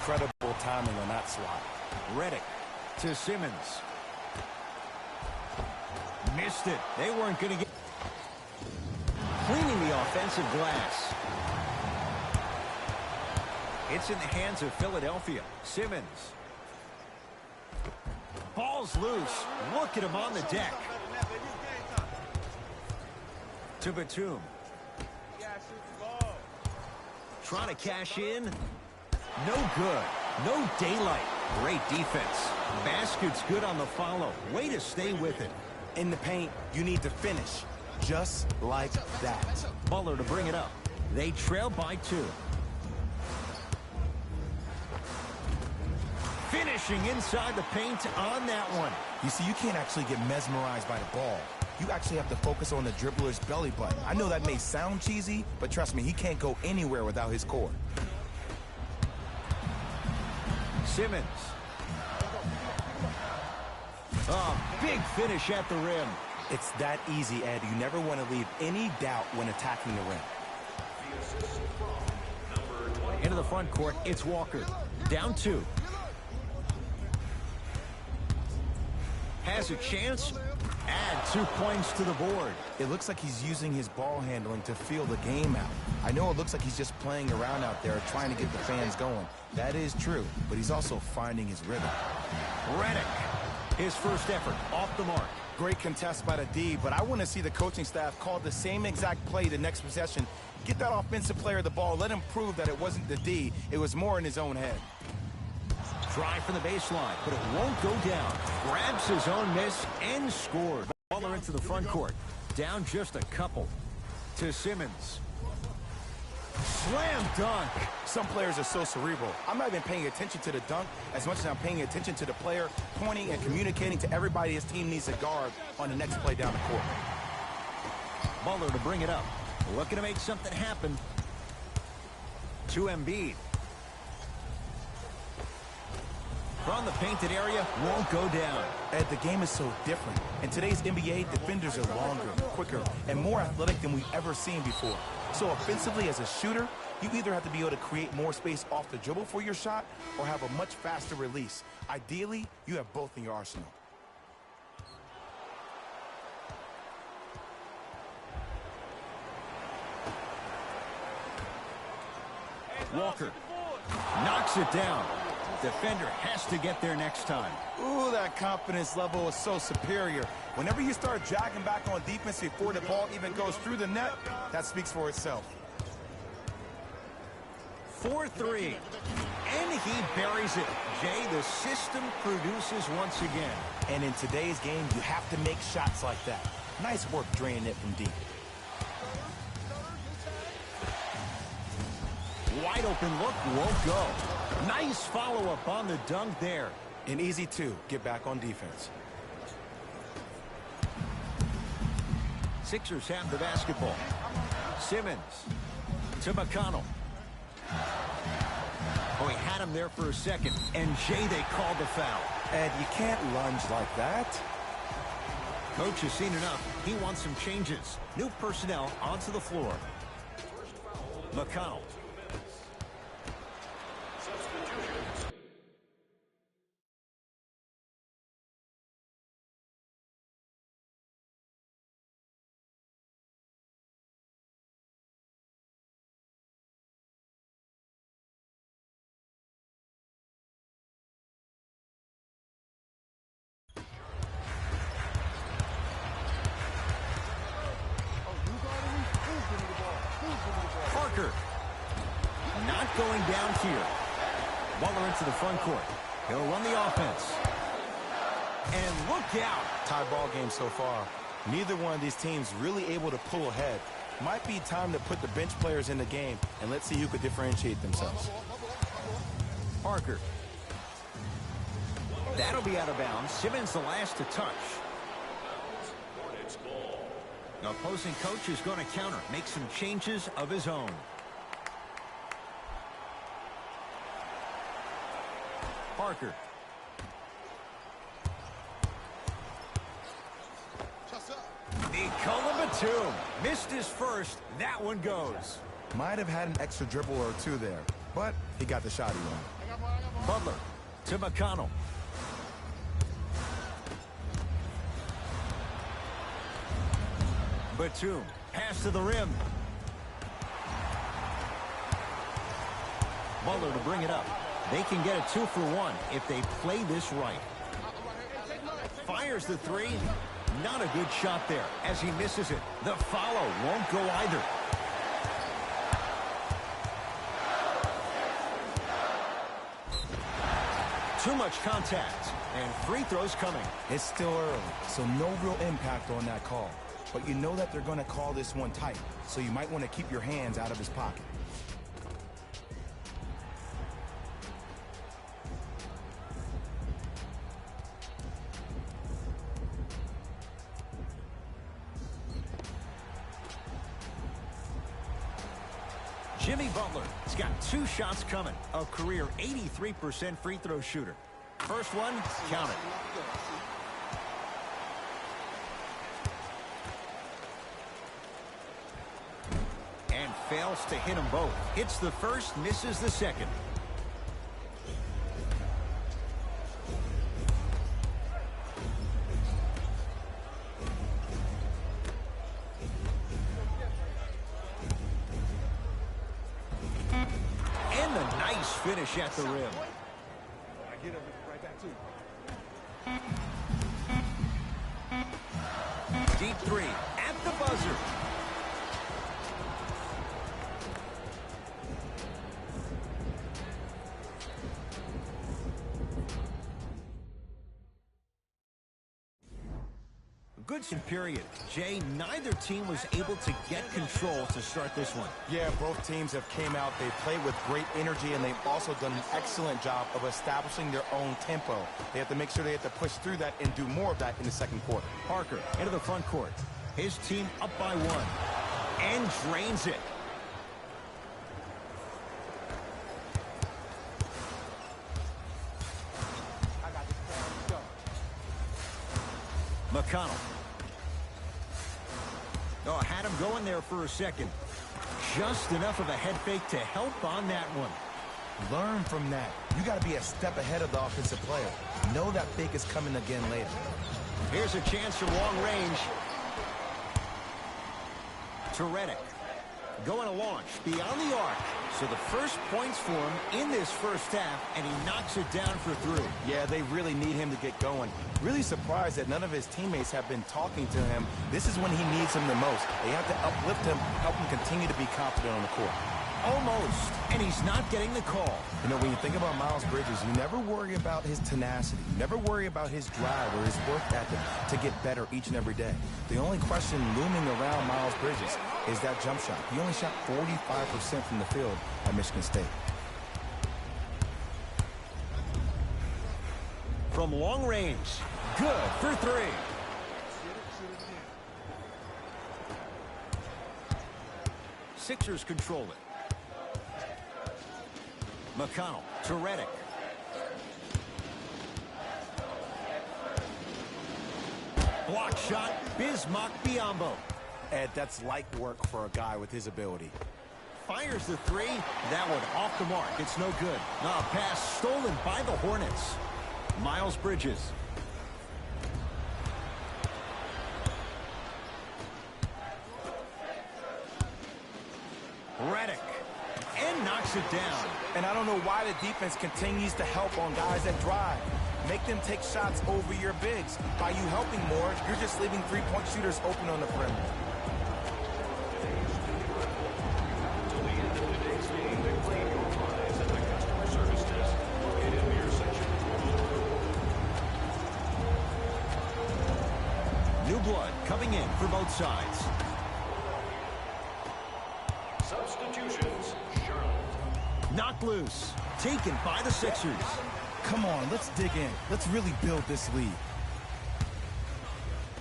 incredible timing on that swat. Reddick to Simmons. Missed it. They weren't going to get... Cleaning the offensive glass. It's in the hands of Philadelphia. Simmons. Ball's loose. Look at him on the deck. To Batum. Trying to cash in. No good. No daylight. Great defense. Basket's good on the follow. Way to stay with it. In the paint, you need to finish. Just like that. Butler to bring it up. They trail by 2. Finishing inside the paint on that one. You see, you can't actually get mesmerized by the ball. You actually have to focus on the dribbler's belly button. I know that may sound cheesy, but trust me, he can't go anywhere without his core. Simmons. Oh, big finish at the rim. It's that easy, Ed. You never want to leave any doubt when attacking the rim. Into the front court, it's Walker. Down 2. Has a chance. Add 2 points to the board. It looks like he's using his ball handling to feel the game out. I know it looks like he's just playing around out there trying to get the fans going. That is true, but he's also finding his rhythm. Reddick. His first effort off the mark. Great contest by the D, but I want to see the coaching staff call the same exact play the next possession. Get that offensive player the ball. Let him prove that it wasn't the D. It was more in his own head. Drive from the baseline, but it won't go down. Grabs his own miss and scored. Butler into the front court. Down just a couple. To Simmons. Slam dunk. Some players are so cerebral. I'm not even paying attention to the dunk as much as I'm paying attention to the player pointing and communicating to everybody his team needs to guard on the next play down the court. Butler to bring it up. Looking to make something happen. To Embiid. From the painted area, won't go down. Ed, the game is so different. In today's NBA, defenders are longer, quicker, and more athletic than we've ever seen before. So offensively, as a shooter, you either have to be able to create more space off the dribble for your shot or have a much faster release. Ideally, you have both in your arsenal. Walker knocks it down. Defender has to get there next time. Ooh, that confidence level is so superior. Whenever you start jogging back on defense before the ball even goes through the net, that speaks for itself. 4-3. And he buries it. Jay, the system produces once again. And in today's game, you have to make shots like that. Nice work draining it from deep. Wide open look, won't go. Nice follow-up on the dunk there. And easy, too. Get back on defense. Sixers have the basketball. Simmons to McConnell. Oh, he had him there for a second. And Jay, they called the foul. Ed, you can't lunge like that. Coach has seen enough. He wants some changes. New personnel onto the floor. McConnell. Parker. Not going down here. Butler into the front court. He'll run the offense. And look out. Tie ball game so far. Neither one of these teams really able to pull ahead. Might be time to put the bench players in the game, and let's see who could differentiate themselves. Parker. That'll be out of bounds. Simmons the last to touch. The opposing coach is going to counter, make some changes of his own. Parker. Nicola Batum missed his first. That one goes. Might have had an extra dribble or two there, but he got the shot he wanted. Butler to McConnell. Batum, pass to the rim. Butler to bring it up. They can get a 2-for-1 if they play this right. Fires the three. Not a good shot there as he misses it. The follow won't go either. Too much contact, and free throws coming. It's still early, so no real impact on that call. But you know that they're going to call this one tight, so you might want to keep your hands out of his pocket. Jimmy Butler has got 2 shots coming. A career 83% free throw shooter. First one, count it. And fails to hit them both. Hits the first, misses the second. Finish at the rim. I get him right back to you. Deep three at the buzzer. Good period. Jay, neither team was able to get control to start this one. Yeah, both teams have came out. They played with great energy, and they've also done an excellent job of establishing their own tempo. They have to make sure they have to push through that and do more of that in the second quarter. Parker into the front court. His team up by 1 and drains it. McConnell. Oh, had him going there for a second. Just enough of a head fake to help on that one. Learn from that. You got to be a step ahead of the offensive player. Know that fake is coming again later. Here's a chance from long range. To Redick. Going to launch beyond the arc. So the first points for him in this first half, and he knocks it down for 3. Yeah, they really need him to get going. Really surprised that none of his teammates have been talking to him. This is when he needs him the most. They have to uplift him, help him continue to be confident on the court. Almost, and he's not getting the call. You know, when you think about Miles Bridges, you never worry about his tenacity. You never worry about his drive or his work ethic to get better each and every day. The only question looming around Miles Bridges is that jump shot. He only shot 45% from the field at Michigan State. From long range, good for 3. Sixers control it. McConnell to Redick. Block shot, Bismack Biyombo. Ed, that's light work for a guy with his ability. Fires the 3. That one off the mark. It's no good. A pass stolen by the Hornets. Miles Bridges. Redick. And knocks it down. And I don't know why the defense continues to help on guys that drive. Make them take shots over your bigs. By you helping more, you're just leaving three-point shooters open on the perimeter. New blood coming in for both sides. Substitutions. Charlotte. Knocked loose. Taken by the Sixers. Come on, let's dig in. Let's really build this lead.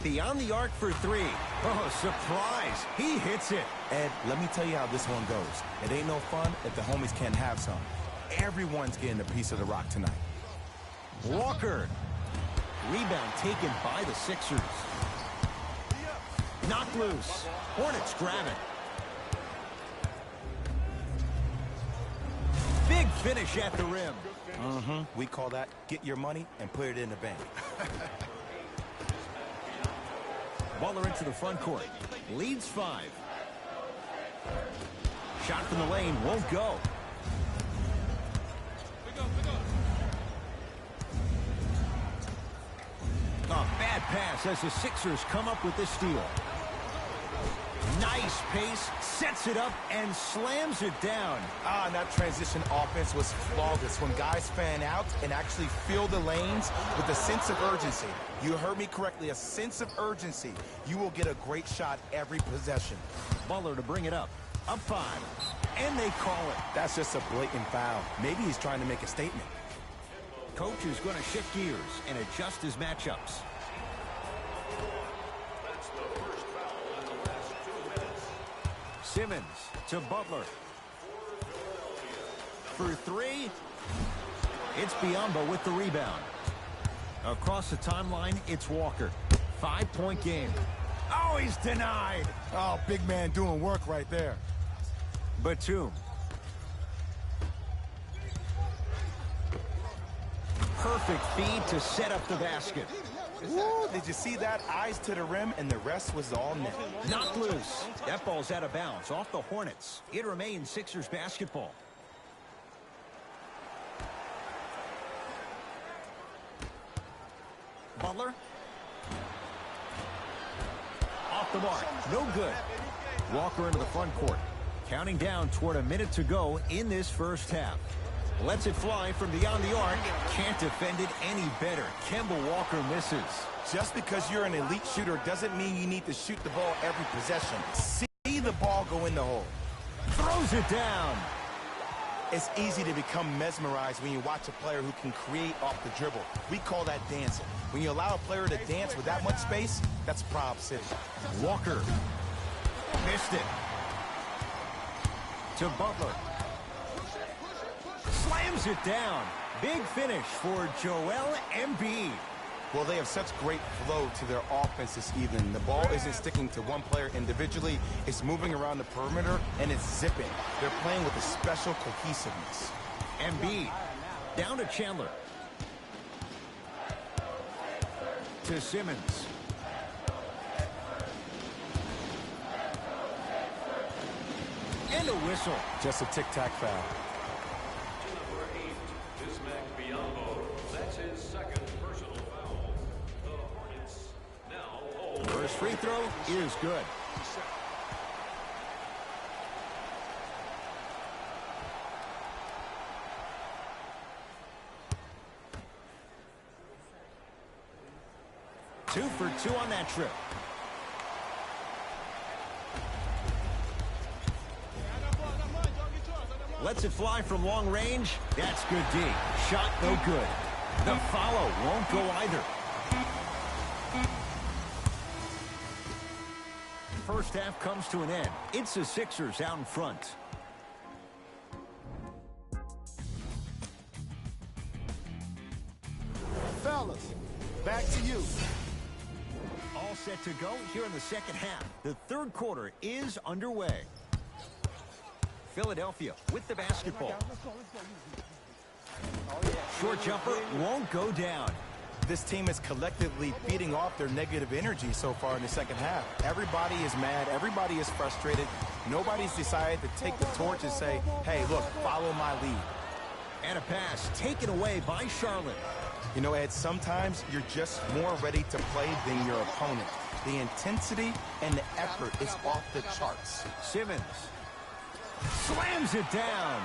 Beyond the arc for 3. Oh, surprise. He hits it. Ed, let me tell you how this one goes. It ain't no fun if the homies can't have some. Everyone's getting a piece of the rock tonight. Walker. Rebound taken by the Sixers. Knocked loose. Hornets grab it. Big finish at the rim. We call that get your money and put it in the bank. Butler into the front court. Leads 5. Shot from the lane won't go. A bad pass as the Sixers come up with this steal. Nice pace, sets it up, and slams it down. And that transition offense was flawless when guys fan out and actually fill the lanes with a sense of urgency. You heard me correctly, a sense of urgency. You will get a great shot every possession. Butler to bring it up 5. And they call it. That's just a blatant foul. Maybe he's trying to make a statement. Coach is going to shift gears and adjust his matchups. That's the first foul in the last 2 minutes. Simmons to Butler. For 3. It's Biyombo with the rebound. Across the timeline, it's Walker. 5-point game. Oh, he's denied. Oh, big man doing work right there. Batum. Perfect feed to set up the basket. Woo, did you see that? Eyes to the rim, and the rest was all net. Knocked loose. That ball's out of bounds off the Hornets. It remains Sixers basketball. Butler. Off the mark. No good. Walker into the front court. Counting down toward a minute to go in this first half. Lets it fly from beyond the arc. Can't defend it any better. Kemba Walker misses. Just because you're an elite shooter doesn't mean you need to shoot the ball every possession. See the ball go in the hole. Throws it down. It's easy to become mesmerized when you watch a player who can create off the dribble. We call that dancing. When you allow a player to dance with that much space, that's Prob City. Walker. Missed it. To Butler. Slams it down. Big finish for Joel Embiid. Well, they have such great flow to their offense this evening. The ball isn't sticking to one player individually. It's moving around the perimeter, and it's zipping. They're playing with a special cohesiveness. Embiid down to Chandler. To Simmons. And a whistle. Just a tic-tac foul. Number 8, Bismack Biyombo. That's his second personal foul. The Hornets now hold. First free throw is good. Two for 2 on that trip. Lets it fly from long range. That's good D. Shot no good. The follow won't go either. First half comes to an end. It's the Sixers out in front. Fellas, back to you. All set to go here in the second half. The third quarter is underway. Philadelphia with the basketball. Short jumper won't go down. This team is collectively feeding off their negative energy so far in the second half. Everybody is mad. Everybody is frustrated. Nobody's decided to take the torch and say, hey, look, follow my lead. And a pass taken away by Charlotte. You know, Ed, sometimes you're just more ready to play than your opponent. The intensity and the effort is off the charts. Simmons slams it down.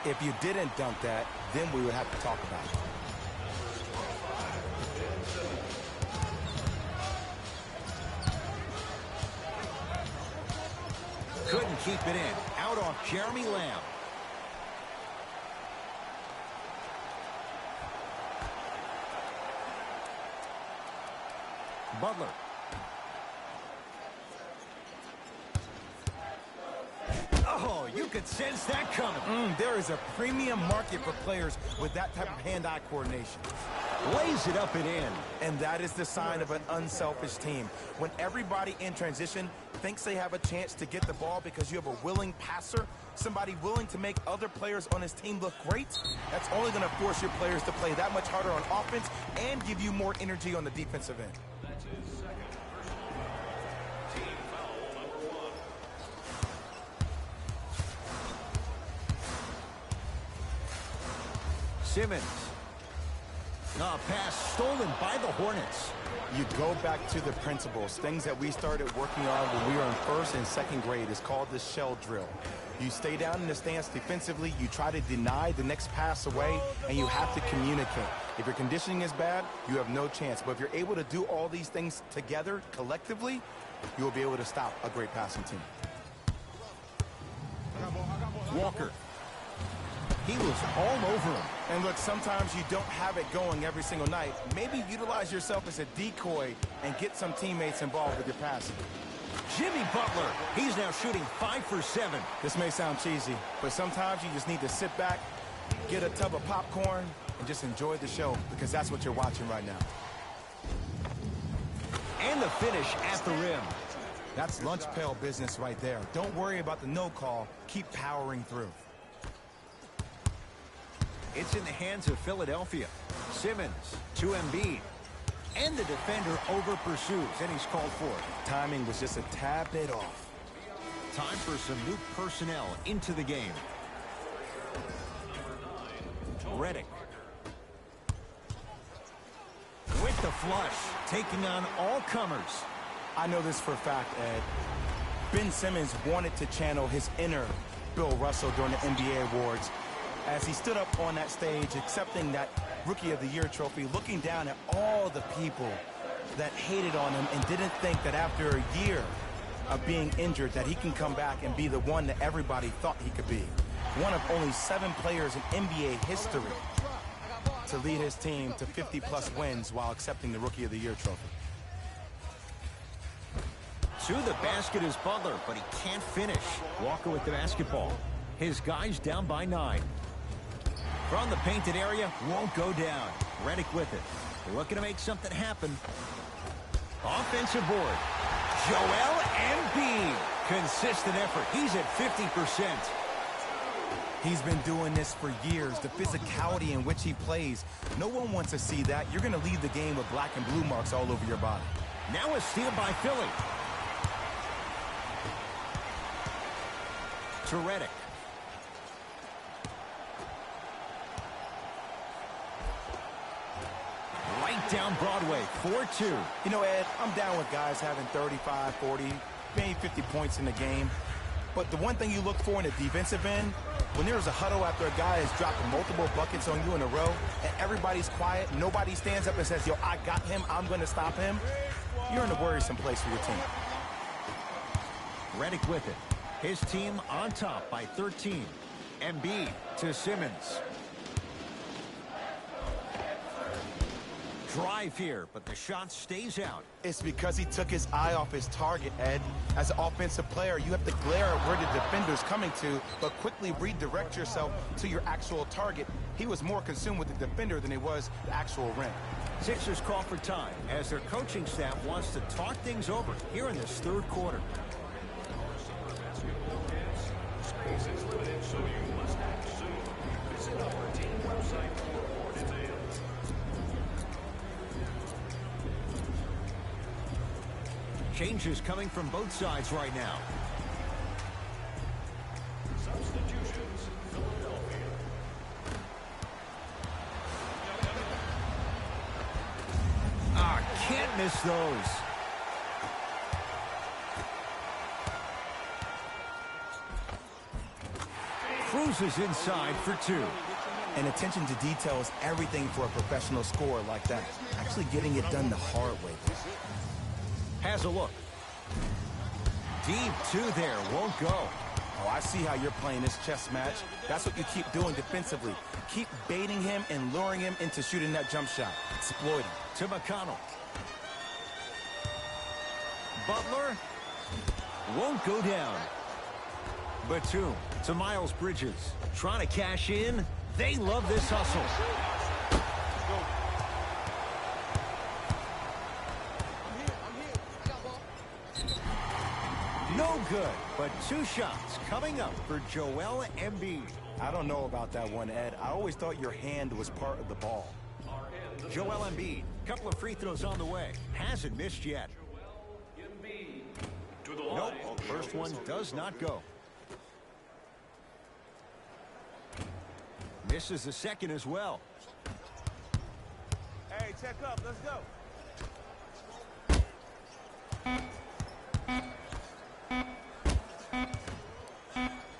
If you didn't dunk that, then we would have to talk about it. Couldn't keep it in. Out off Jeremy Lamb. Butler. Oh, you could sense that coming. There is a premium market for players with that type of hand-eye coordination. Lays it up and in. And that is the sign of an unselfish team. When everybody in transition thinks they have a chance to get the ball because you have a willing passer, somebody willing to make other players on his team look great, that's only going to force your players to play that much harder on offense and give you more energy on the defensive end. That's his second personal. Team foul number 1. Simmons. Pass stolen by the Hornets. You go back to the principles, things that we started working on when we were in first and second grade. Is called the shell drill. You stay down in the stance defensively, you try to deny the next pass away, and you have to communicate. If your conditioning is bad, you have no chance. But if you're able to do all these things together, collectively, you will be able to stop a great passing team. Walker. He was all over him. And look, sometimes you don't have it going every single night. Maybe utilize yourself as a decoy and get some teammates involved with your passing. Jimmy Butler. He's now shooting 5 for 7. This may sound cheesy, but sometimes you just need to sit back, get a tub of popcorn, and just enjoy the show, because that's what you're watching right now. And the finish at the rim. That's lunch pail business right there. Don't worry about the no call. Keep powering through. It's in the hands of Philadelphia. Simmons to Embiid. And the defender over pursues, and he's called for it. Timing was just a tad bit off. Time for some new personnel into the game. Redick. With the flush, taking on all comers. I know this for a fact, Ed. Ben Simmons wanted to channel his inner Bill Russell during the NBA awards as he stood up on that stage accepting that Rookie of the Year trophy, looking down at all the people that hated on him and didn't think that after a year of being injured that he can come back and be the one that everybody thought he could be. One of only 7 players in NBA history to lead his team to 50-plus wins while accepting the Rookie of the Year trophy. To the basket is Butler, but he can't finish. Walker with the basketball. His guys down by 9. From the painted area, won't go down. Redick with it. Looking to make something happen. Offensive board. Joel Embiid. Consistent effort. He's at 50%. He's been doing this for years. The physicality in which he plays. No one wants to see that. You're going to leave the game with black and blue marks all over your body. Now a steal by Philly. To Redick. Right down Broadway, 4-2. You know, Ed, I'm down with guys having 35, 40, maybe 50 points in the game. But the one thing you look for in the defensive end, when there's a huddle after a guy is dropping multiple buckets on you in a row, and everybody's quiet, nobody stands up and says, yo, I got him, I'm going to stop him, you're in a worrisome place for your team. Redick with it. His team on top by 13. Embiid to Simmons. Drive here, but the shot stays out. It's because he took his eye off his target, Ed. As an offensive player, you have to glare at where the defender's coming to, but quickly redirect yourself to your actual target. He was more consumed with the defender than he was the actual rim. Sixers call for time as their coaching staff wants to talk things over here in this third quarter. Space is limited, so you must act soon. Visit our team website for more details. Changes coming from both sides right now. Substitutions, Philadelphia. Can't miss those. Cruises inside for 2. And attention to detail is everything for a professional scorer like that. Actually getting it done the hard way. Has a look. Deep 2 there, won't go. Oh, I see how you're playing this chess match. That's what you keep doing defensively. Keep baiting him and luring him into shooting that jump shot. Exploit him. To McConnell. Butler won't go down. Batum to Miles Bridges. Trying to cash in. They love this hustle. No good, but 2 shots coming up for Joel Embiid. I don't know about that one, Ed. I always thought your hand was part of the ball. Joel Embiid, couple of free throws on the way. Hasn't missed yet. Nope, first one does not go. Misses the second as well. Hey, check up. Let's go.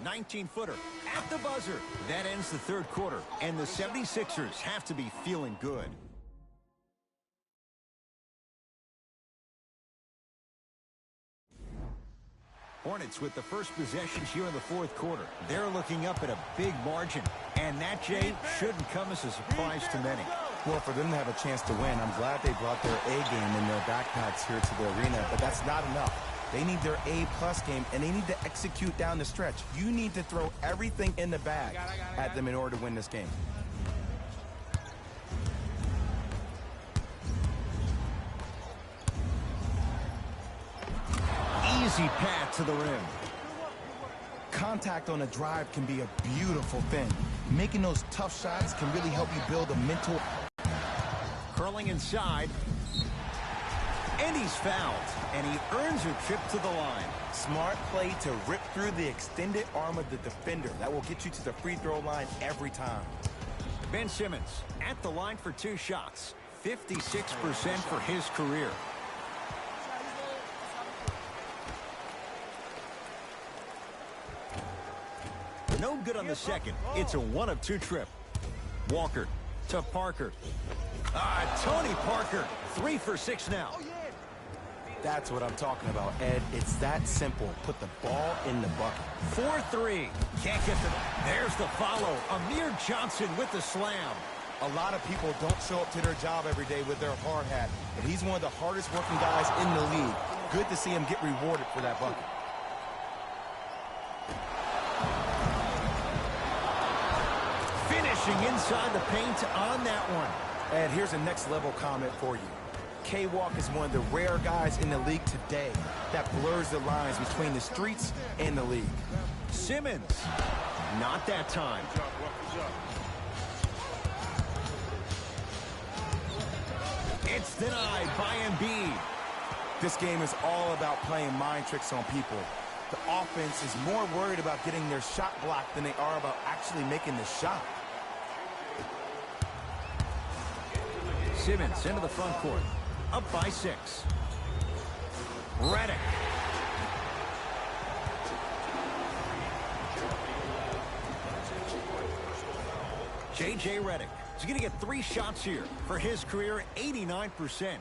19-footer at the buzzer. That ends the third quarter, and the 76ers have to be feeling good. Hornets with the first possession here in the fourth quarter. They're looking up at a big margin, and that, Jay, shouldn't come as a surprise to many. Well, for them to have a chance to win, I'm glad they brought their A game in their backpacks here to the arena, but that's not enough. They need their A+ game, and they need to execute down the stretch. You need to throw everything in the bag at them in order to win this game. Easy path to the rim. Contact on a drive can be a beautiful thing. Making those tough shots can really help you build a mental... Curling inside. And he's fouled. And he earns a trip to the line. Smart play to rip through the extended arm of the defender. That will get you to the free throw line every time. Ben Simmons at the line for 2 shots. 56% for his career. No good on the second. It's a 1 of 2 trip. Walker to Parker. Tony Parker, 3 for 6 now. That's what I'm talking about, Ed. It's that simple. Put the ball in the bucket. 4-3. Can't get the... There's the follow. Amir Johnson with the slam. A lot of people don't show up to their job every day with their hard hat, but he's one of the hardest working guys in the league. Good to see him get rewarded for that bucket. Finishing inside the paint on that one. Ed, here's a next level comment for you. K-Walk is one of the rare guys in the league today that blurs the lines between the streets and the league. Simmons, not that time. It's denied by Embiid. This game is all about playing mind tricks on people. The offense is more worried about getting their shot blocked than they are about actually making the shot. Simmons into the front court. Up by 6. Redick. J.J. Redick is going to get 3 shots here for his career, 89%.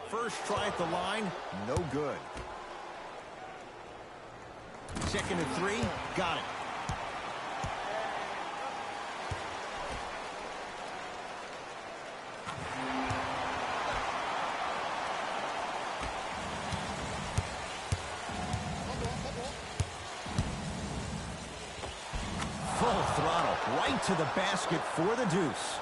First try at the line, no good. Second and 3, got it. Full throttle, right to the basket for the deuce.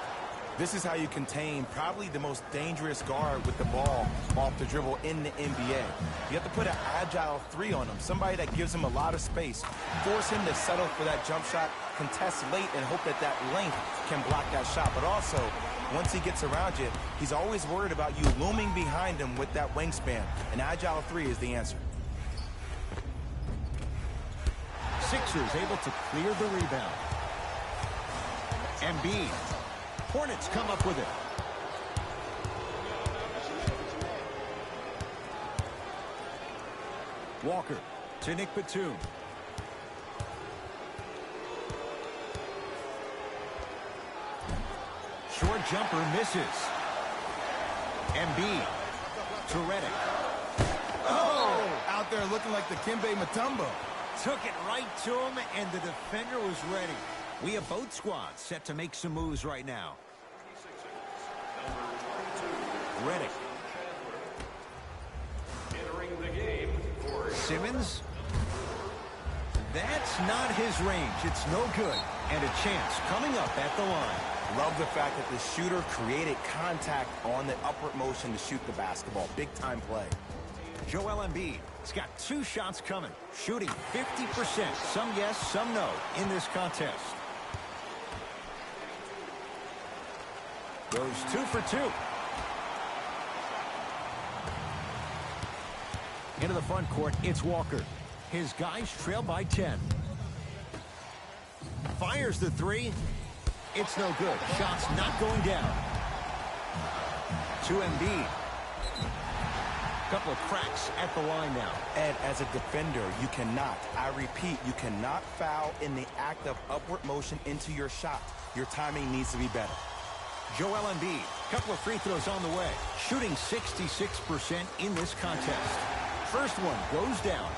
This is how you contain probably the most dangerous guard with the ball off the dribble in the NBA. You have to put an agile 3 on him, somebody that gives him a lot of space. Force him to settle for that jump shot, contest late, and hope that that length can block that shot. But also, once he gets around you, he's always worried about you looming behind him with that wingspan. An agile 3 is the answer. Sixers able to clear the rebound. Embiid. Hornets come up with it. Walker to Nick Batum. Short jumper misses. Embiid to Redick. Oh! Out there looking like the Kimbe Mutombo. Took it right to him, and the defender was ready. We have both squads set to make some moves right now. Redick. Entering the game for Simmons. That's not his range. It's no good. And a chance coming up at the line. Love the fact that the shooter created contact on the upward motion to shoot the basketball. Big time play. Joel Embiid He's got 2 shots coming, shooting 50%. Some yes, some no in this contest. Goes 2 for 2. Into the front court, it's Walker. His guys trail by 10. Fires the 3. It's no good. Shot's not going down. To Embiid. Couple of cracks at the line now. Ed, as a defender, you cannot, I repeat, you cannot foul in the act of upward motion into your shot. Your timing needs to be better. Joel Embiid, couple of free throws on the way. Shooting 66% in this contest. First one goes down.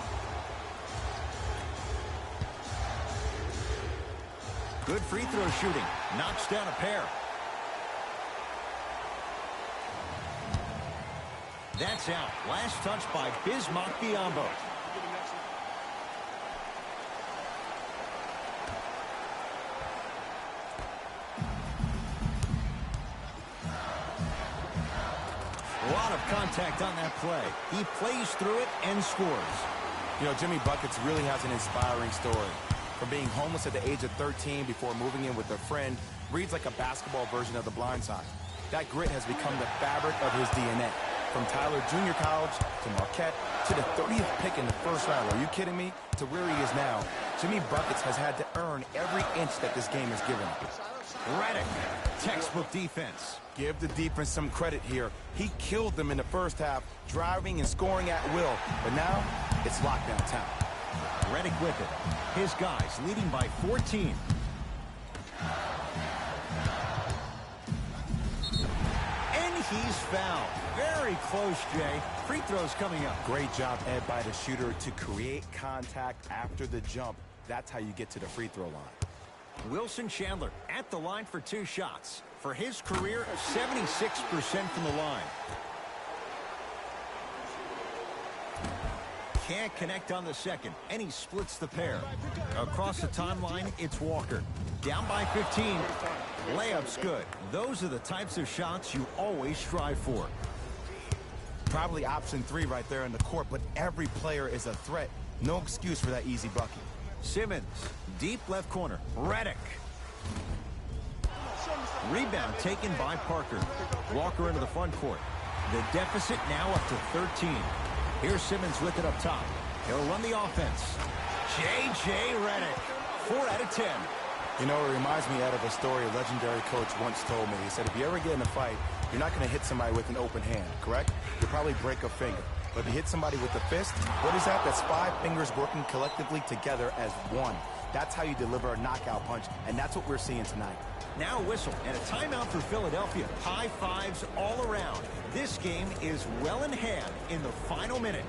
Good free throw shooting. Knocks down a pair. That's out. Last touch by Bismack Biyombo. A lot of contact on that play. He plays through it and scores. You know, Jimmy Buckets really has an inspiring story. From being homeless at the age of 13 before moving in with a friend, reads like a basketball version of The Blind Side. That grit has become the fabric of his DNA. From Tyler Junior College to Marquette to the 30th pick in the first round. Are you kidding me? To where he is now, Jimmy Buckets has had to earn every inch that this game has given him. Redick, textbook defense. Give the defense some credit here. He killed them in the first half, driving and scoring at will. But now, it's lockdown time. Redick with it. His guys leading by 14. And he's fouled. Very close, Jay. Free throws coming up. Great job, Ed, by the shooter to create contact after the jump. That's how you get to the free throw line. Wilson Chandler at the line for 2 shots. For his career, 76% from the line. Can't connect on the second, and he splits the pair. Across the timeline, it's Walker. Down by 15. Layup's good. Those are the types of shots you always strive for. Probably option 3 right there in the court, but every player is a threat. No excuse for that easy bucket. Simmons, deep left corner. Redick. Rebound taken by Parker. Walker into the front court. The deficit now up to 13. Here's Simmons with it up top. He'll run the offense. J.J. Redick, 4 out of 10. You know, it reminds me, Ed, of a story a legendary coach once told me. He said, if you ever get in a fight, you're not going to hit somebody with an open hand, correct? You'll probably break a finger. But if you hit somebody with a fist, what is that? That's 5 fingers working collectively together as one. That's how you deliver a knockout punch, and that's what we're seeing tonight. Now a whistle and a timeout for Philadelphia. High fives all around. This game is well in hand in the final minute.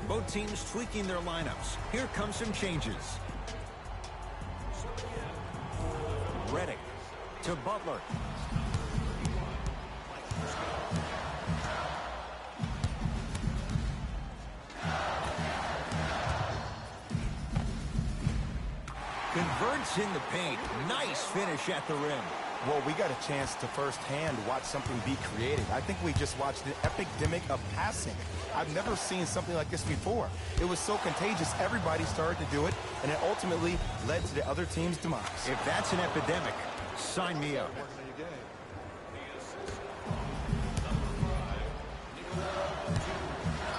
Both teams tweaking their lineups. Here come some changes. Redick to Butler. Converts in the paint. Nice finish at the rim. Well, we got a chance to firsthand watch something be created. I think we just watched an epidemic of passing. I've never seen something like this before. It was so contagious, everybody started to do it, and it ultimately led to the other team's demise. If that's an epidemic, sign me up.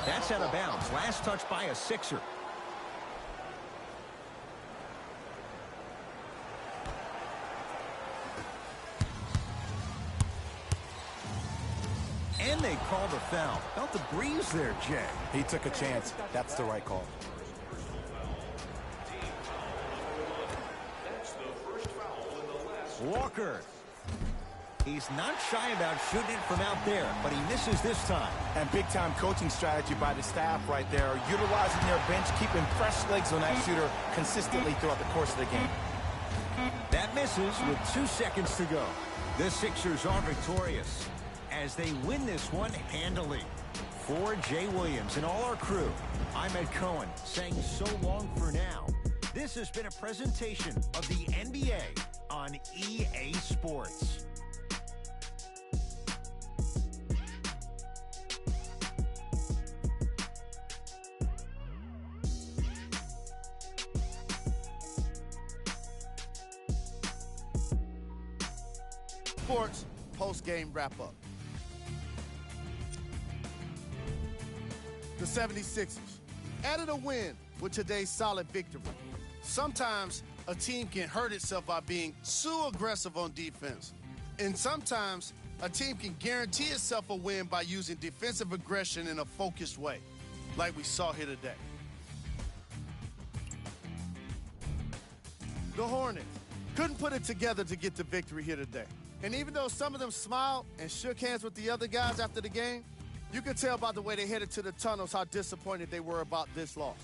That's out of bounds. Last touch by a Sixer. And they call the foul. Felt the breeze there, Jay. He took a chance. That's the right call. Walker. He's not shy about shooting it from out there, but he misses this time. And big-time coaching strategy by the staff right there, utilizing their bench, keeping fresh legs on that shooter consistently throughout the course of the game. That misses with 2 seconds to go. The Sixers are victorious as they win this one handily. For Jay Williams and all our crew, I'm Ed Cohen saying so long for now. This has been a presentation of the NBA on EA Sports. Sports post-game wrap-up. The 76ers added a win with today's solid victory. Sometimes a team can hurt itself by being too aggressive on defense. And sometimes a team can guarantee itself a win by using defensive aggression in a focused way, like we saw here today. The Hornets couldn't put it together to get the victory here today. And even though some of them smiled and shook hands with the other guys after the game, you could tell by the way they headed to the tunnels how disappointed they were about this loss.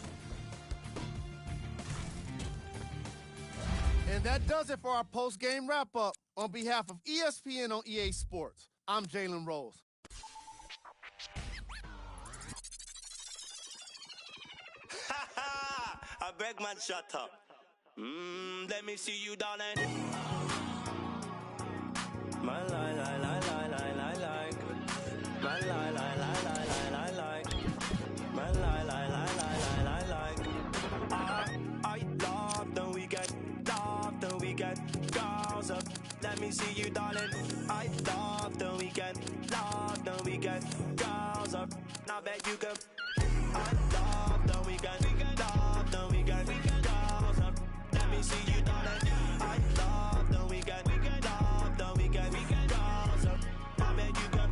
And that does it for our post-game wrap-up. On behalf of ESPN on EA Sports, I'm Jalen Rose. I beg man, shut up. Let me see you, darling. My lie, lie, lie, lie, lie, lie, lie. My lie, lie, lie, lie, lie, lie, lie. My lie, lie, lie, lie, lie, lie, lie. I love the weekend, girls up. Let me see you, darling. I love the weekend, girls up. Now bet you can. I love the weekend, girls up. Let me see you, darling. I love the weekend, girls up. Now bet you can.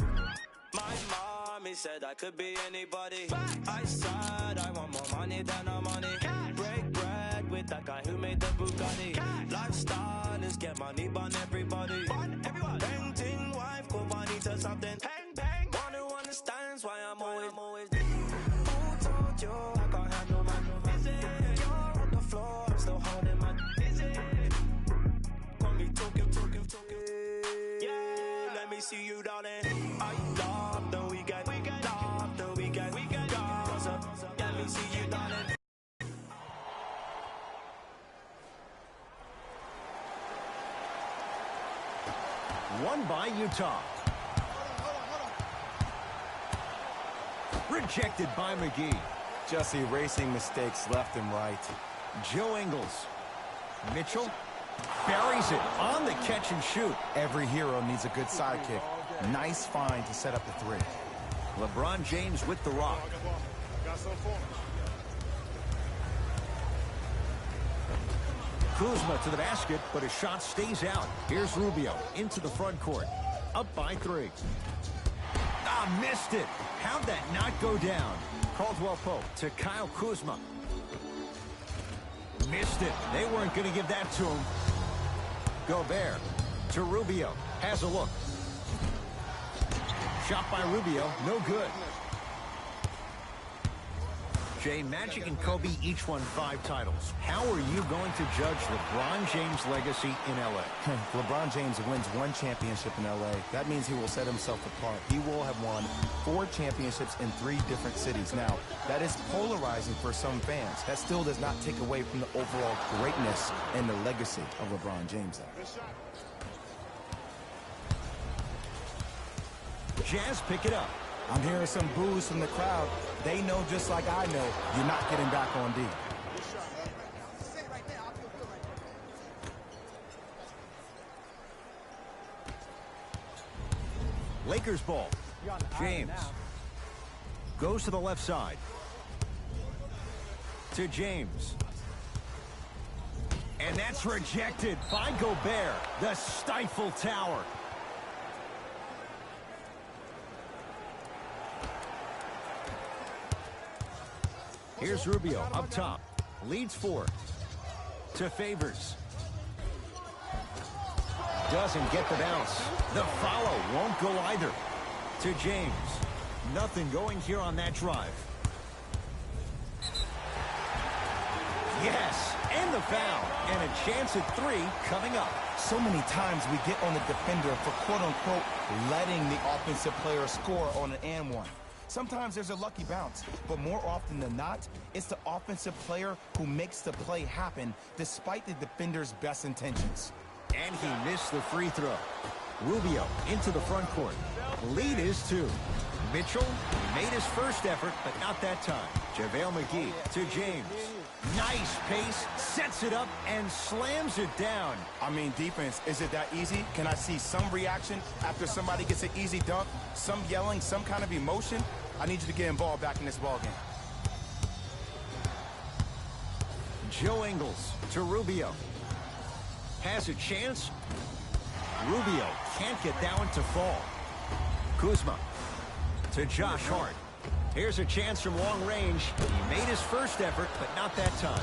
My mommy said I could be anybody. I said I want more money than no money. Break bread with that guy who made the Bugatti. Lifestyle is get money, burn everybody. Painting wife, go money to something. One who understands why I'm always. Who told you I can't handle my? You're on the floor, I'm still holding my. Got me talking. Yeah, let me see you, darling. I love the weekend, girls up. Let me see you, darling. Won by Utah. Rejected by McGee. Just erasing mistakes left and right. Joe Ingles. Mitchell buries it on the catch and shoot. Every hero needs a good sidekick. Nice find to set up the three. LeBron James with the rock. Kuzma to the basket, but his shot stays out. Here's Rubio into the front court. Up by 3. Missed it. How'd that not go down? Caldwell Pope to Kyle Kuzma. Missed it. They weren't going to give that to him. Gobert to Rubio. Has a look. Shot by Rubio. No good. Jay, Magic and Kobe each won 5 titles. How are you going to judge LeBron James' legacy in L.A.? LeBron James wins 1 championship in L.A. That means he will set himself apart. He will have won 4 championships in 3 different cities. Now, that is polarizing for some fans. That still does not take away from the overall greatness and the legacy of LeBron James. Jazz pick it up. I'm hearing some boos from the crowd. They know just like I know you're not getting back on D. Lakers ball. James goes to the left side. To James. And that's rejected by Gobert. The stifle tower. Here's Rubio up top. Leads 4. To Favors. Doesn't get the bounce. The follow won't go either. To James. Nothing going here on that drive. Yes, and the foul. And a chance at 3 coming up. So many times we get on the defender for quote-unquote letting the offensive player score on an and one. Sometimes there's a lucky bounce, but more often than not, it's the offensive player who makes the play happen despite the defender's best intentions. And he missed the free throw. Rubio into the front court. Lead is 2. Mitchell made his first effort, but not that time. JaVale McGee to James. Nice pace, sets it up, and slams it down. I mean, defense, is it that easy? Can I see some reaction after somebody gets an easy dunk? Some yelling, some kind of emotion? I need you to get involved back in this ballgame. Joe Ingles to Rubio. Has a chance. Rubio can't get that one to fall. Kuzma to Josh Hart. Here's a chance from long range. He made his first effort, but not that time.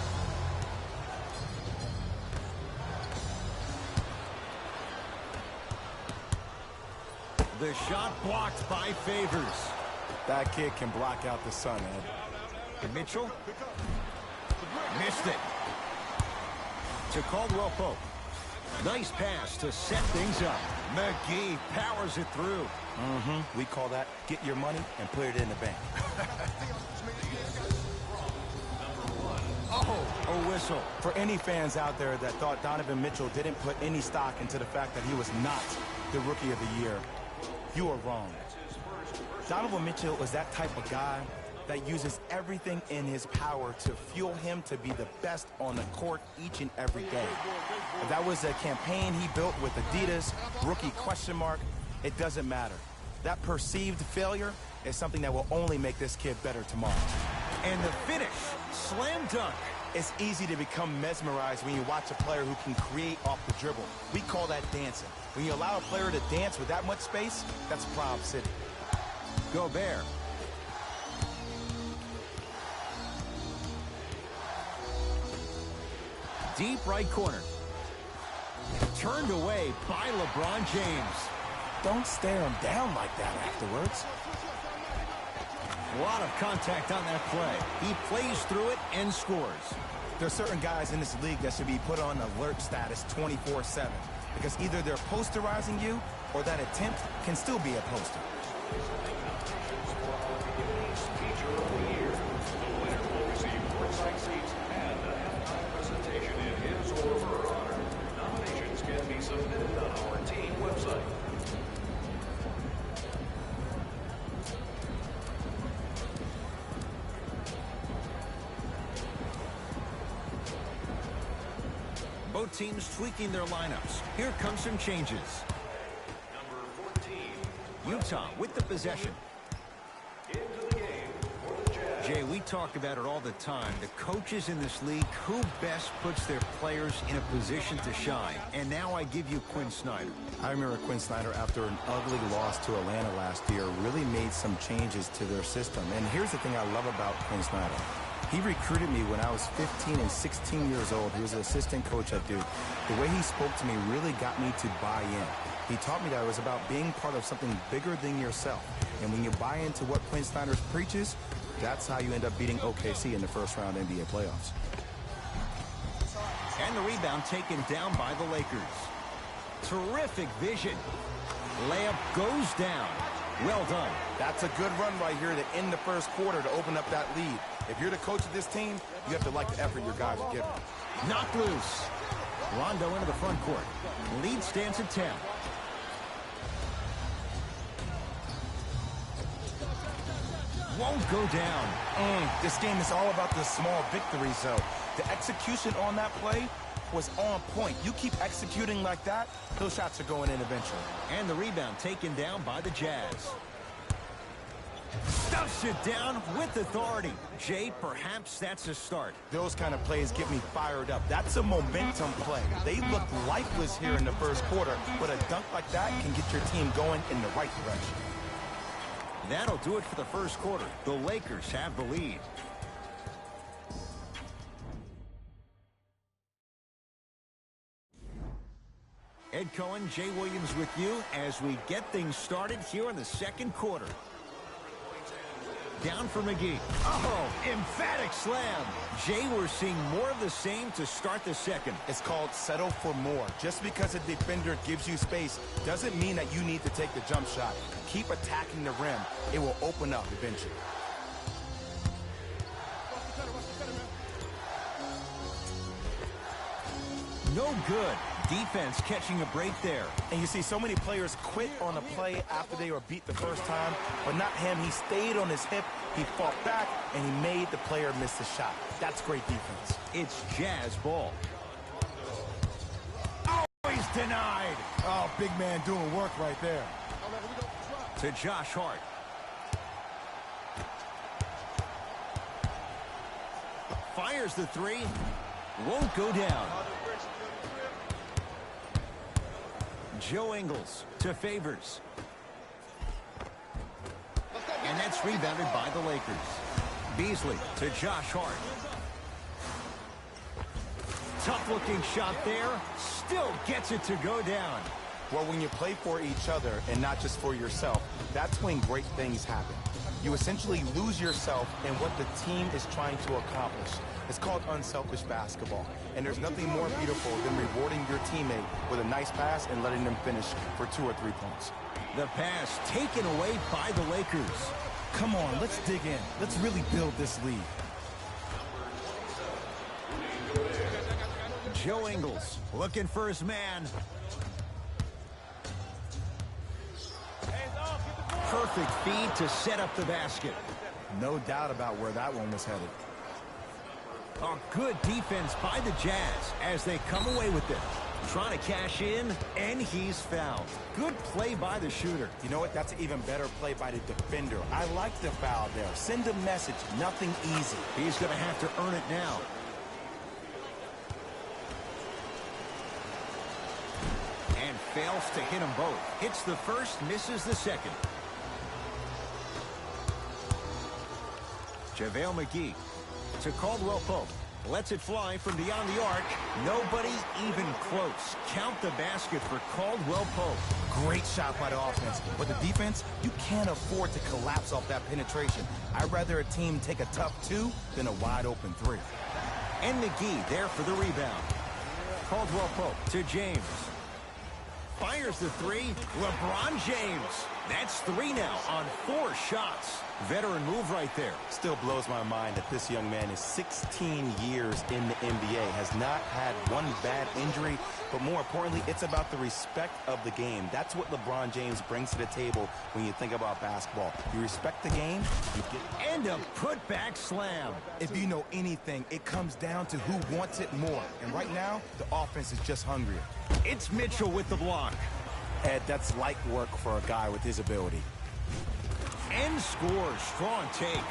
The shot blocked by Favors. That kid can block out the sun, Ed. Mitchell missed it. To Caldwell Pope. Nice pass to set things up. McGee powers it through. We call that get your money and put it in the bank. Oh, a whistle. For any fans out there that thought Donovan Mitchell didn't put any stock into the fact that he was not the Rookie of the Year, you are wrong. Donovan Mitchell was that type of guy that uses everything in his power to fuel him to be the best on the court each and every day. If that was a campaign he built with Adidas, rookie question mark, it doesn't matter. That perceived failure is something that will only make this kid better tomorrow. And the finish, slam dunk. It's easy to become mesmerized when you watch a player who can create off the dribble. We call that dancing. When you allow a player to dance with that much space, that's Proud City. Gobert. Deep right corner. Turned away by LeBron James. Don't stare him down like that afterwards. A lot of contact on that play. He plays through it and scores. There are certain guys in this league that should be put on alert status 24/7 because either they're posterizing you or that attempt can still be a poster. Feature of the year. The winner will receive courtside seats and a halftime presentation in his or her honor. Nominations can be submitted on our team website. Both teams tweaking their lineups. Here come some changes. Number 14. Utah with the possession. Into the game for the Jazz. Jay, we talk about it all the time. The coaches in this league, who best puts their players in a position to shine? And now I give you Quinn Snyder. I remember Quinn Snyder, after an ugly loss to Atlanta last year, really made some changes to their system. And here's the thing I love about Quinn Snyder. He recruited me when I was 15 and 16 years old. He was an assistant coach at Duke. The way he spoke to me really got me to buy in. He taught me that it was about being part of something bigger than yourself. And when you buy into what Quinn Snyder preaches, that's how you end up beating OKC in the first round NBA playoffs. And the rebound taken down by the Lakers. Terrific vision. Layup goes down. Well done. That's a good run right here to end the first quarter to open up that lead. If you're the coach of this team, you have to like the effort your guys are giving. Knocked loose. Rondo into the front court. Lead stands at 10. Won't go down. This game is all about the small victories, though. The execution on that play was on point. You keep executing like that, those shots are going in eventually. And the rebound taken down by the Jazz. Stuffs it down with authority. Jay, perhaps that's a start. Those kind of plays get me fired up. That's a momentum play. They looked lifeless here in the first quarter, but a dunk like that can get your team going in the right direction. That'll do it for the first quarter. The Lakers have the lead. Ed Cohen, Jay Williams with you as we get things started here in the second quarter. down for McGee. Oh, emphatic slam. Jay, we're seeing more of the same to start the second. It's called settle for more. Just because a defender gives you space doesn't mean that you need to take the jump shot. Keep attacking the rim. It will open up eventually. No good. Defense catching a break there. And you see so many players quit on a play after they were beat the first time, but not him. He stayed on his hip, he fought back, and he made the player miss the shot. That's great defense. It's Jazz ball. Oh, he's denied. Oh, big man doing work right there. To Josh Hart. Fires the three. Won't go down. Joe Ingles to Favors. And that's rebounded by the Lakers. Beasley to Josh Hart. Tough-looking shot there. Still gets it to go down. Well, when you play for each other and not just for yourself, that's when great things happen. You essentially lose yourself in what the team is trying to accomplish. It's called unselfish basketball. And there's nothing more beautiful than rewarding your teammate with a nice pass and letting them finish for 2 or 3 points. The pass taken away by the Lakers. Come on, let's dig in. Let's really build this lead. Joe Ingles looking for his man. Perfect feed to set up the basket. No doubt about where that one was headed. A good defense by the Jazz as they come away with it. Trying to cash in, and he's fouled. Good play by the shooter. You know what? That's an even better play by the defender. I like the foul there. Send a message. Nothing easy. He's going to have to earn it now. And fails to hit them both. Hits the first, misses the second. JaVale McGee to Caldwell Pope. Lets it fly from beyond the arc. Nobody even close. Count the basket for Caldwell Pope. Great shot by the offense. But the defense, you can't afford to collapse off that penetration. I'd rather a team take a tough 2 than a wide open 3. And McGee there for the rebound. Caldwell Pope to James. Fires the 3. LeBron James. That's 3 now on 4 shots. Veteran move right there. Still blows my mind that this young man is 16 years in the NBA, has not had one bad injury, but more importantly, it's about the respect of the game. That's what LeBron James brings to the table when you think about basketball. You respect the game, you get... And a putback slam. If you know anything, it comes down to who wants it more. And right now, the offense is just hungrier. It's Mitchell with the block. Ed, that's light work for a guy with his ability. And scores. Strong take.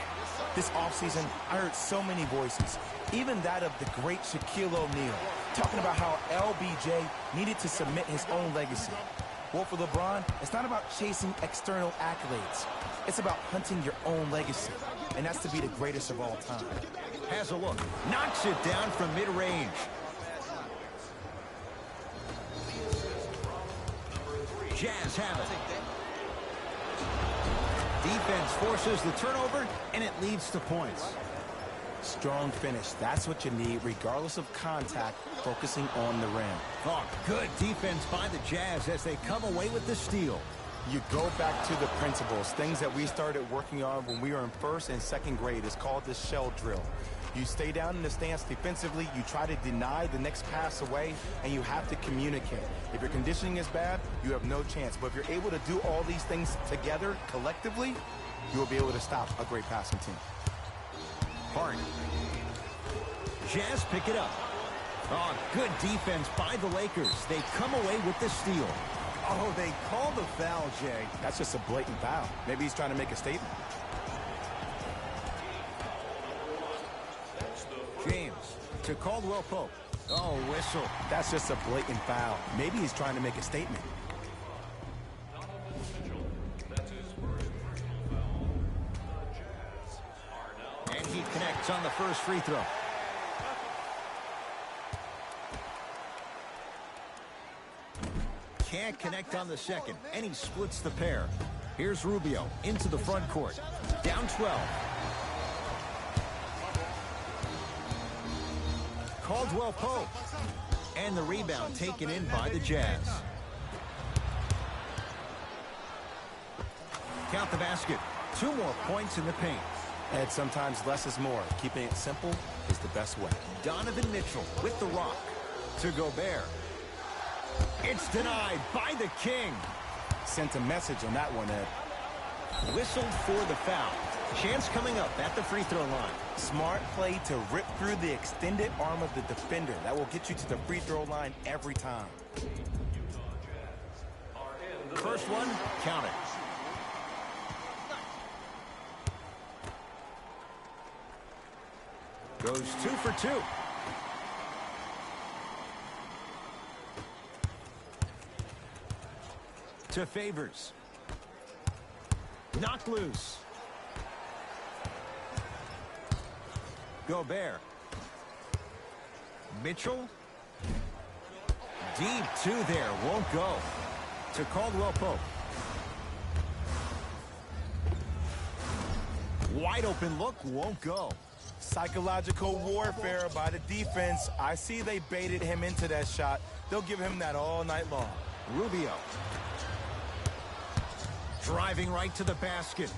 This offseason, I heard so many voices, even that of the great Shaquille O'Neal, talking about how LBJ needed to submit his own legacy. Well, for LeBron, it's not about chasing external accolades. It's about hunting your own legacy, and that's to be the greatest of all time. Has a look. Knocks it down from mid-range. Jazz have it. Defense forces the turnover, and it leads to points. Strong finish. That's what you need, regardless of contact, focusing on the rim. Oh, good defense by the Jazz as they come away with the steal. You go back to the principles, things that we started working on when we were in 1st and 2nd grade. It's called the shell drill. You stay down in the stance defensively, you try to deny the next pass away, and you have to communicate. If your conditioning is bad, you have no chance. But if you're able to do all these things together, collectively, you'll be able to stop a great passing team. Hart. Jazz pick it up. Oh, good defense by the Lakers. They come away with the steal. Oh, they called the foul, Jay. That's just a blatant foul. Maybe he's trying to make a statement. James to Caldwell Pope. Oh, whistle. That's just a blatant foul. Maybe he's trying to make a statement. And he connects on the first free throw. Can't connect on the second, and he splits the pair. Here's Rubio into the front court. Down 12. Caldwell Pope. And the rebound taken in by the Jazz. Count the basket. 2 more points in the paint. And sometimes less is more. Keeping it simple is the best way. Donovan Mitchell with the rock to Gobert. It's denied by the King. Sent a message on that one, Ed. Whistled for the foul. Chance coming up at the free throw line. Smart play to rip through the extended arm of the defender. That will get you to the free throw line every time. First one, count it. Goes 2 for 2. To Favors. Knocked loose. Gobert. Mitchell. Deep 2 there. Won't go. To Caldwell Pope. Wide open look. Won't go. Psychological warfare by the defense. I see they baited him into that shot. They'll give him that all night long. Rubio. Driving right to the basket.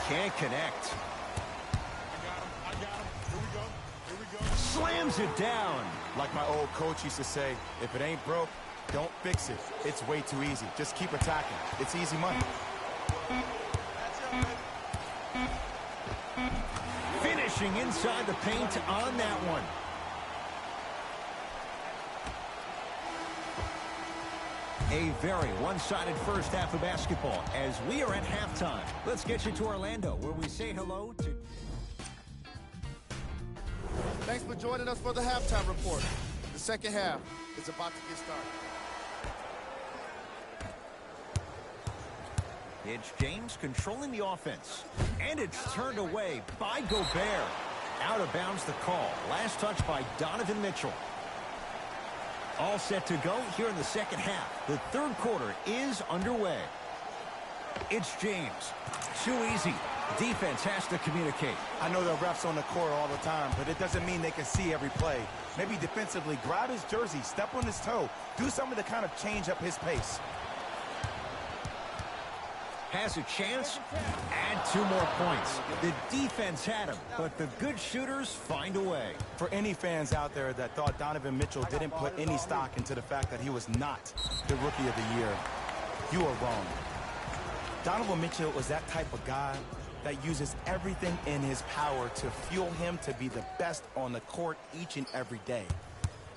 Can't connect. Slams it down. Like my old coach used to say, if it ain't broke, don't fix it. It's way too easy. Just keep attacking. It's easy money. Finishing inside the paint on that one. A very one-sided first half of basketball as we are at halftime. Let's get you to Orlando where we say hello to... Thanks for joining us for the halftime report. The second half is about to get started. It's James controlling the offense. And it's turned away by Gobert. Out of bounds the call. Last touch by Donovan Mitchell. All set to go here in the second half. The third quarter is underway. It's James. Too easy. Defense has to communicate. I know the refs on the court all the time, but it doesn't mean they can see every play. Maybe defensively, grab his jersey, step on his toe, do something to kind of change up his pace. Has a chance. Add 2 more points. The defense had him, but the good shooters find a way. For any fans out there that thought Donovan Mitchell didn't put any stock into the fact that he was not the Rookie of the Year, you are wrong. Donovan Mitchell was that type of guy that uses everything in his power to fuel him to be the best on the court each and every day.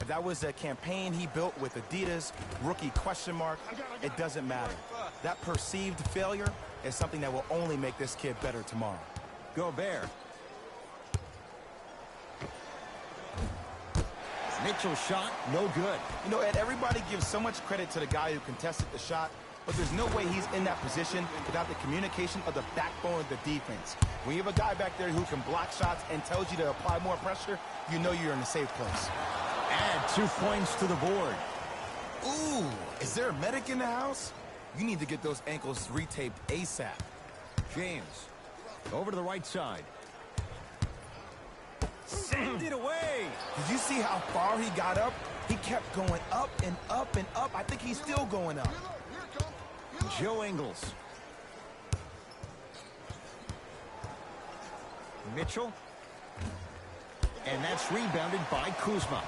If that was a campaign he built with Adidas, rookie question mark, it doesn't matter. That perceived failure is something that will only make this kid better tomorrow. Gobert. Mitchell's shot, no good. You know, Ed, everybody gives so much credit to the guy who contested the shot, but there's no way he's in that position without the communication of the backbone of the defense. When you have a guy back there who can block shots and tells you to apply more pressure, you know you're in a safe place. Add 2 points to the board. Ooh, is there a medic in the house? You need to get those ankles retaped ASAP. James, over to the right side. Send it away. Did you see how far he got up? He kept going up and up and up. I think he's still going up. Joe Ingles. Mitchell. And that's rebounded by Kuzma.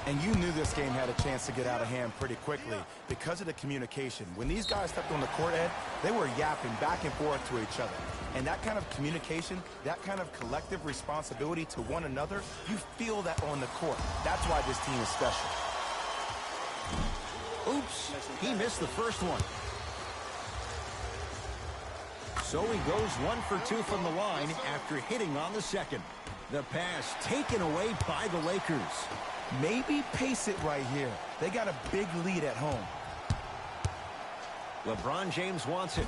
And you knew this game had a chance to get out of hand pretty quickly because of the communication. When these guys stepped on the court, Ed, they were yapping back and forth to each other. And that kind of communication, that kind of collective responsibility to one another, you feel that on the court. That's why this team is special. Oops, he missed the first one. So he goes 1 for 2 from the line after hitting on the second. The pass taken away by the Lakers. Maybe pace it right here. They got a big lead at home. LeBron James wants it.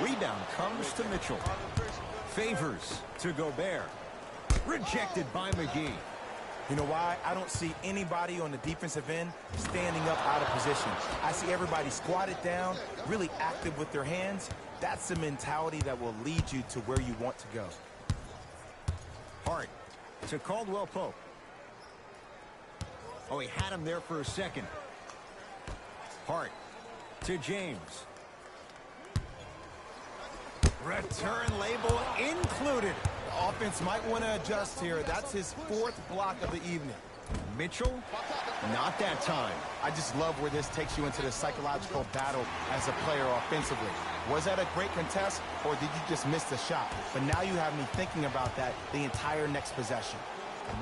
Rebound comes to Mitchell. Favors to Gobert. Rejected by McGee. You know why? I don't see anybody on the defensive end standing up out of position. I see everybody squatted down, really active with their hands. That's the mentality that will lead you to where you want to go. Hart to Caldwell Pope. Oh, he had him there for a second. Hart to James. Return label included. The offense might want to adjust here. That's his 4th block of the evening. Mitchell, not that time. I just love where this takes you into the psychological battle as a player offensively. Was that a great contest, or did you just miss the shot? But now you have me thinking about that the entire next possession.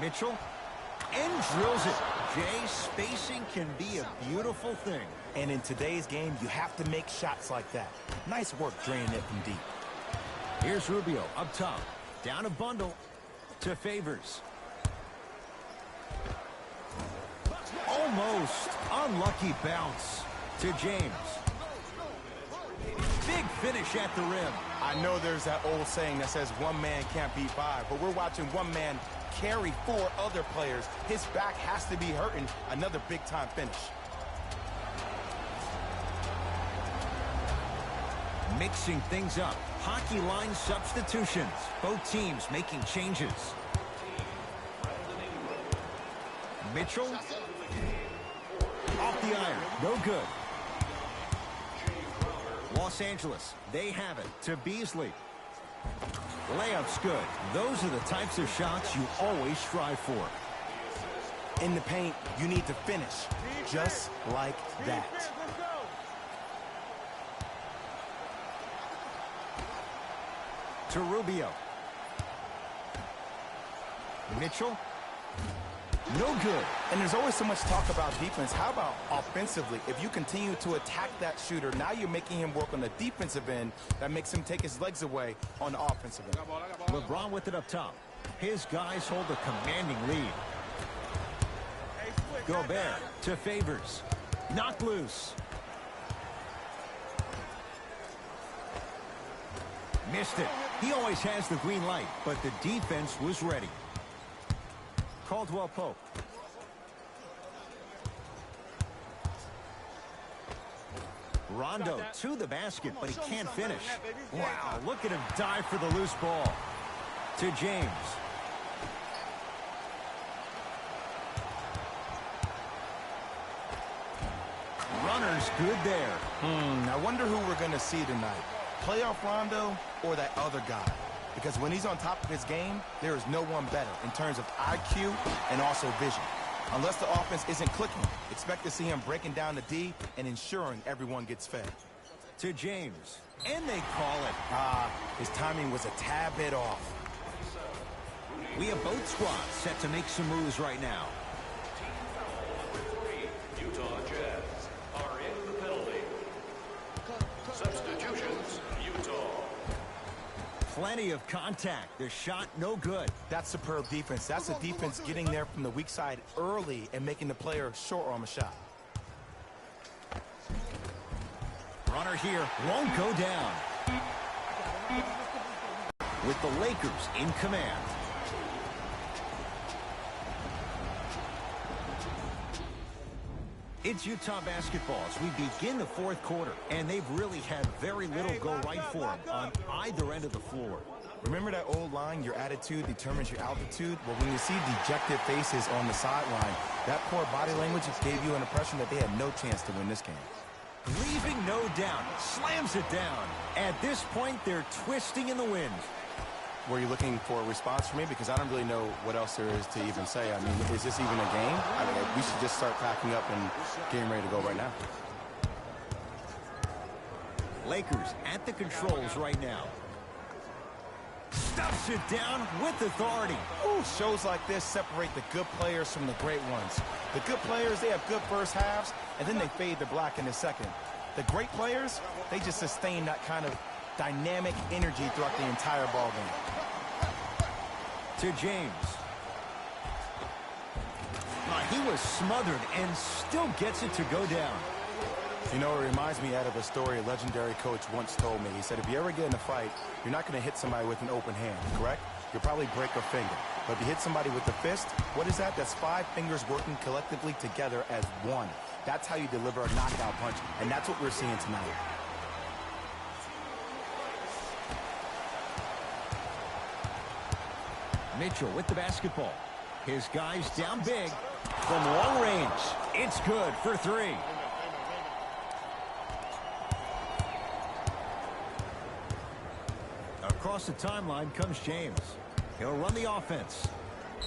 Mitchell, and drills it. Jay, spacing can be a beautiful thing. And in today's game, you have to make shots like that. Nice work draining it from deep. Here's Rubio up top. Down a bundle to Favors. Almost unlucky bounce to James. Big finish at the rim. I know there's that old saying that says one man can't beat 5, but we're watching one man carry 4 other players. His back has to be hurting. Another big-time finish. Mixing things up. Hockey line substitutions. Both teams making changes. Mitchell. Off the iron. No good. Los Angeles. They have it to Beasley. Layup's good. Those are the types of shots you always strive for. In the paint, you need to finish. Just like that. To Rubio. Mitchell. No good. And there's always so much talk about defense. How about offensively? If you continue to attack that shooter, now you're making him work on the defensive end. That makes him take his legs away on the offensive end. LeBron with it up top. His guys hold a commanding lead. Gobert to Favors. Knocked loose. Missed it. He always has the green light, but the defense was ready. Caldwell Pope. Rondo to the basket, but he can't finish. Wow, look at him dive for the loose ball. To James. Runner's good there. I wonder who we're going to see tonight. Playoff Rondo or that other guy? Because when he's on top of his game, there is no one better in terms of IQ and also vision. Unless the offense isn't clicking, expect to see him breaking down the D and ensuring everyone gets fed. To James. And they call it. His timing was a tad bit off. We have both squads set to make some moves right now. Utah Jazz are in the penalty. Substitutions, Utah. Plenty of contact. The shot no good. That's superb defense. That's a defense getting there from the weak side early and making the player short arm a shot. Runner here won't go down. With the Lakers in command. It's Utah basketball as we begin the 4th quarter, and they've really had very little go right for them on either end of the floor. Remember that old line, your attitude determines your altitude? Well, when you see dejected faces on the sideline, that poor body language gave you an impression that they had no chance to win this game. Leaving no doubt, slams it down. At this point, they're twisting in the wind. Were you looking for a response from me? Because I don't really know what else there is to even say. I mean, is this even a game? I mean, we should just start packing up and getting ready to go right now. Lakers at the controls right now. Stuffs it down with authority. Ooh, shows like this separate the good players from the great ones. The good players, they have good first halves, and then they fade to black in the second. The great players, they just sustain that kind of dynamic energy throughout the entire ballgame. To James. He was smothered and still gets it to go down. You know, it reminds me out of a story a legendary coach once told me. He said, if you ever get in a fight, you're not going to hit somebody with an open hand, correct? you'll probably break a finger. But if you hit somebody with the fist, what is that? That's 5 fingers working collectively together as one. That's how you deliver a knockout punch, and that's what we're seeing tonight. Mitchell with the basketball. His guys down big from long range. It's good for 3. Across the timeline comes James. He'll run the offense.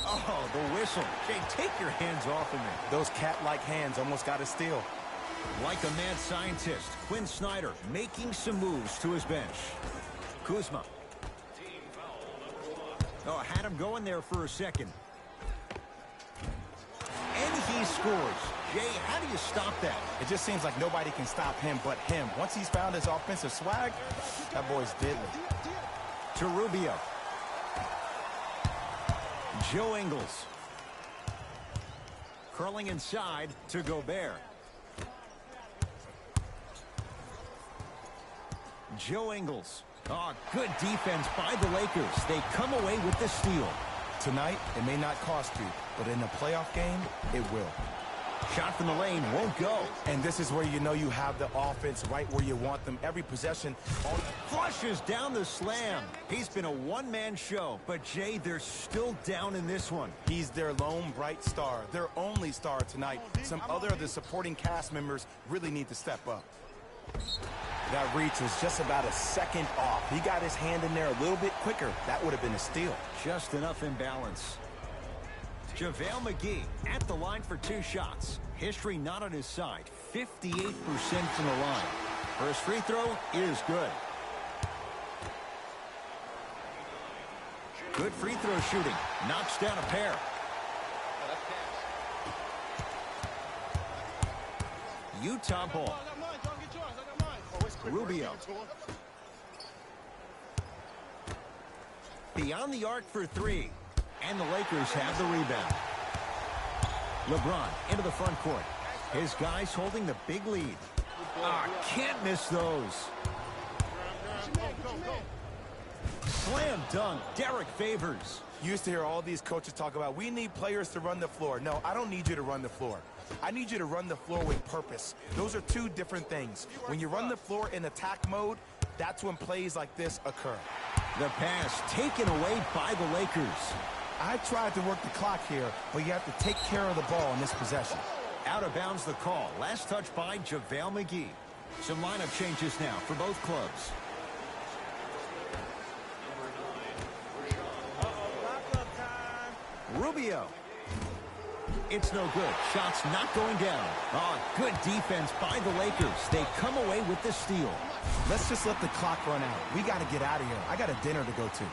Oh, the whistle. Jay, take your hands off of me. Those cat-like hands almost got a steal. Like a mad scientist, Quinn Snyder making some moves to his bench. Kuzma. Oh, had him going there for a second. And he scores. Jay, how do you stop that? It just seems like nobody can stop him but him. Once he's found his offensive swag, that boy's deadly. To Rubio. Joe Ingles. Curling inside to Gobert. Joe Ingles. Oh, good defense by the Lakers. They come away with the steal. Tonight, it may not cost you, but in a playoff game, it will. Shot from the lane won't go. And this is where you know you have the offense right where you want them. Every possession. Flushes down the slam. He's been a one-man show, but Jay, they're still down in this one. He's their lone bright star, their only star tonight. Some other of the supporting cast members really need to step up. That reach was just about a second off. He got his hand in there a little bit quicker. That would have been a steal. Just enough imbalance. JaVale McGee at the line for 2 shots. History not on his side. 58% from the line. First free throw is good. Good free throw shooting. Knocks down a pair. Utah ball. Rubio. Beyond the arc for 3. And the Lakers have the rebound. LeBron into the front court. His guys holding the big lead. Can't miss those. Slam dunk, Derek Favors. You used to hear all these coaches talk about, we need players to run the floor. No, I don't need you to run the floor. I need you to run the floor with purpose. Those are 2 different things. When you run the floor in attack mode, that's when plays like this occur. The pass taken away by the Lakers. I tried to work the clock here, but you have to take care of the ball in this possession. Out of bounds the call. Last touch by JaVale McGee. Some lineup changes now for both clubs. Rubio. It's no good. Shots not going down. Good defense by the Lakers. They come away with the steal. Let's just let the clock run out. We got to get out of here. I got a dinner to go to.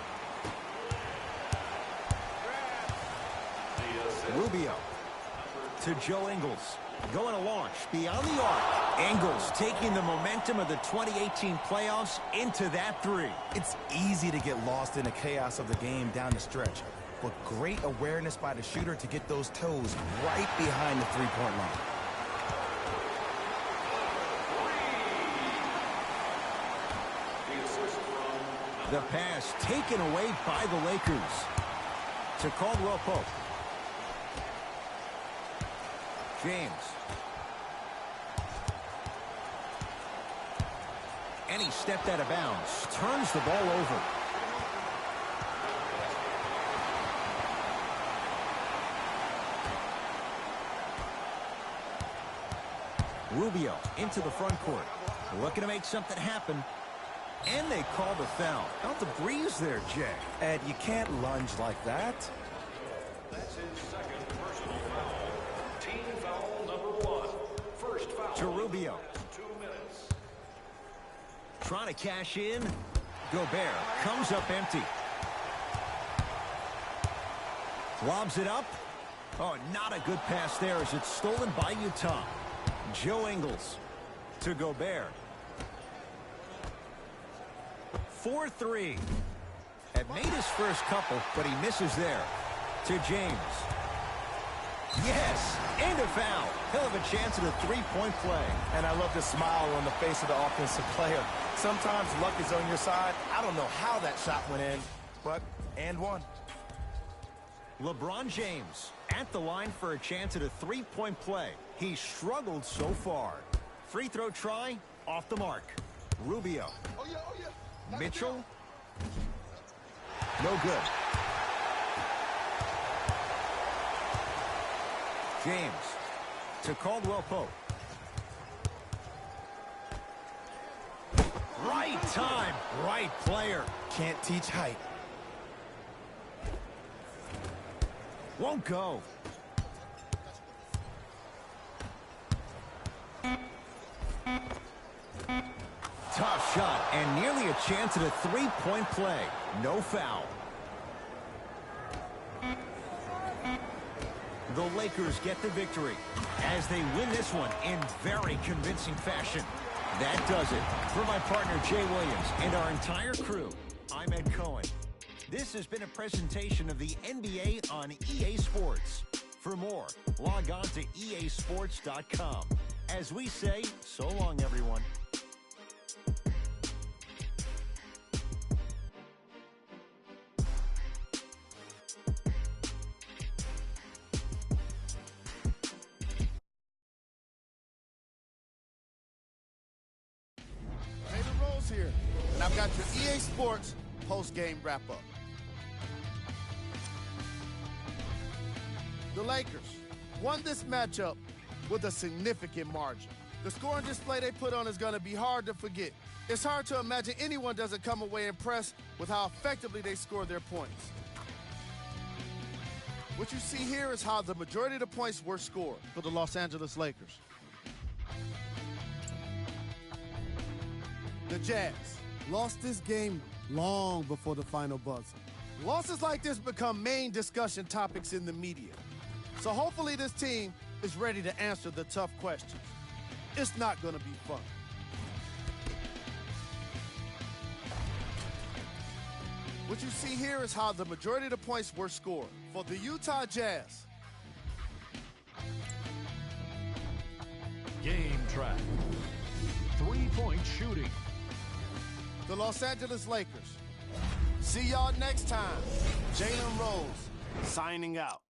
Rubio to Joe Ingles. Going to launch beyond the arc. Ingles taking the momentum of the 2018 playoffs into that 3. It's easy to get lost in the chaos of the game down the stretch. But great awareness by the shooter to get those toes right behind the three-point line. The pass taken away by the Lakers to Caldwell Pope. James. And he stepped out of bounds. Turns the ball over. Rubio into the front court. Looking to make something happen. And they call the foul. Out the breeze there, Jay. Ed, you can't lunge like that. That's his 2nd personal foul. Team foul number 1. First foul. To Rubio. 2 minutes. Trying to cash in. Gobert comes up empty. Lobs it up. Oh, not a good pass there as it's stolen by Utah. Joe Ingles to Gobert. 4-3. Had made his first couple, but he misses there. To James. Yes, and a foul. He'll have a chance at a three-point play. And I love the smile on the face of the offensive player. Sometimes luck is on your side. I don't know how that shot went in. but and one. LeBron James at the line for a chance at a three-point play. He struggled so far. Free throw try, off the mark. Rubio. Mitchell. No good. James to Caldwell Pope. Right time, right player. Can't teach height. Won't go. Tough shot and nearly a chance at a three-point play. No foul. The Lakers get the victory as they win this one in very convincing fashion. That does it. For my partner Jay Williams and our entire crew, I'm Ed Cohen. This has been a presentation of the NBA on EA Sports. For more, log on to easports.com. As we say, so long, everyone. David Rose here, and I've got your EA Sports post-game wrap-up. The Lakers won this matchup with a significant margin. The scoring display they put on is going to be hard to forget. It's hard to imagine anyone doesn't come away impressed with how effectively they score their points. What you see here is how the majority of the points were scored for the Los Angeles Lakers. The Jazz lost this game long before the final buzzer. Losses like this become main discussion topics in the media. So hopefully this team is ready to answer the tough questions. It's not going to be fun. What you see here is how the majority of the points were scored for the Utah Jazz. Game track. Three-point shooting. The Los Angeles Lakers. See y'all next time. Jalen Rose signing out.